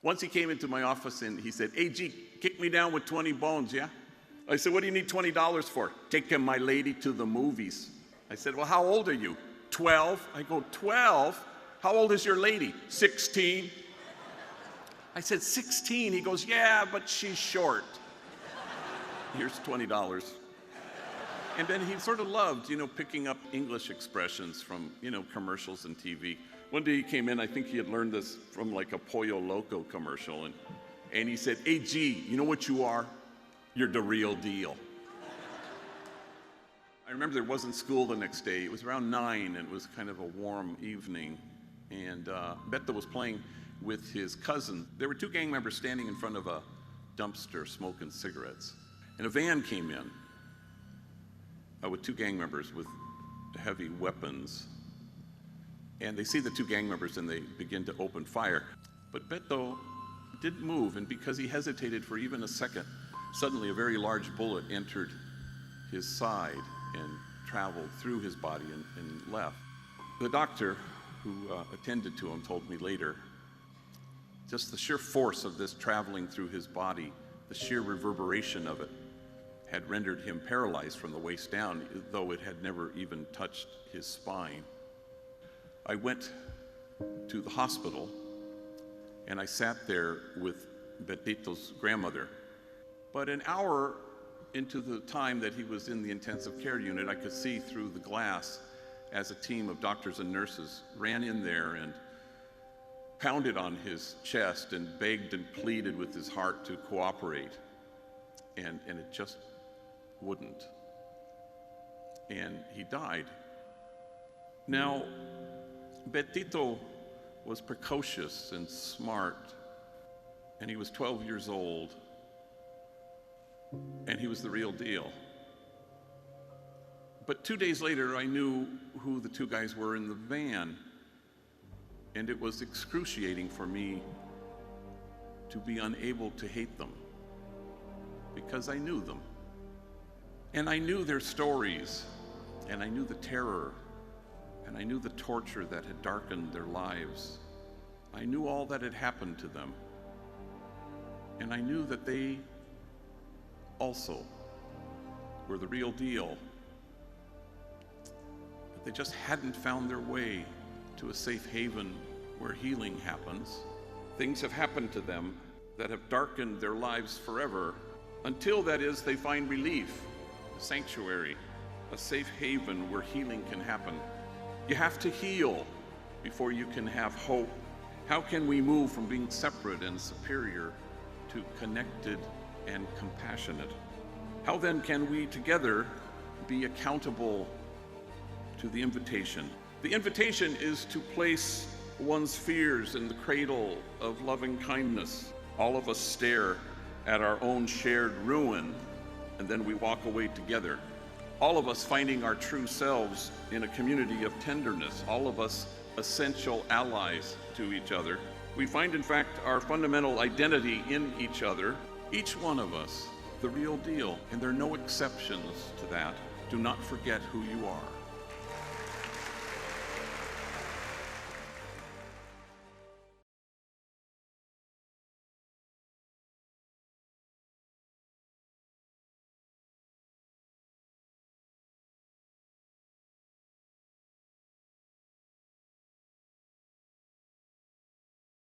Once he came into my office and he said, "Hey, G, kick me down with 20 bones, yeah?" I said, "What do you need $20 for?" "Taking my lady to the movies." I said, "Well, how old are you?" 12. I go, 12? How old is your lady? 16. I said, 16? He goes, "Yeah, but she's short." Here's $20. And then he sort of loved, picking up English expressions from, commercials and TV. One day he came in, I think he had learned this from like a Pollo Loco commercial, and he said, "Hey, G, you know what you are? You're the real deal." I remember there wasn't school the next day. It was around 9, and it was kind of a warm evening, and Beto was playing with his cousin. There were 2 gang members standing in front of a dumpster smoking cigarettes, and a van came in with 2 gang members with heavy weapons. And they see the 2 gang members and they begin to open fire. But Beto didn't move, and because he hesitated for even a second, suddenly a very large bullet entered his side and traveled through his body and left. The doctor who attended to him told me later, just the sheer force of this traveling through his body, the sheer reverberation of it, had rendered him paralyzed from the waist down, though it had never even touched his spine. I went to the hospital, and I sat there with Betito's grandmother. But an hour into the time that he was in the intensive care unit, I could see through the glass as a team of doctors and nurses ran in there and pounded on his chest and begged and pleaded with his heart to cooperate. And it just wouldn't. And he died. Now, Betito was precocious and smart, and he was 12 years old, and he was the real deal. But 2 days later, I knew who the 2 guys were in the van, and it was excruciating for me to be unable to hate them, because I knew them. And I knew their stories, and I knew the terror, and I knew the torture that had darkened their lives. I knew all that had happened to them, and I knew that they also were the real deal, but they just hadn't found their way to a safe haven where healing happens. Things have happened to them that have darkened their lives forever, until, that is, they find relief, a sanctuary, a safe haven where healing can happen. You have to heal before you can have hope. How can we move from being separate and superior to connected and compassionate? How then can we together be accountable to the invitation? The invitation is to place one's fears in the cradle of loving kindness. All of us stare at our own shared ruin, and then we walk away together. All of us finding our true selves in a community of tenderness. All of us essential allies to each other. We find, in fact, our fundamental identity in each other. Each one of us, the real deal, and there are no exceptions to that. Do not forget who you are.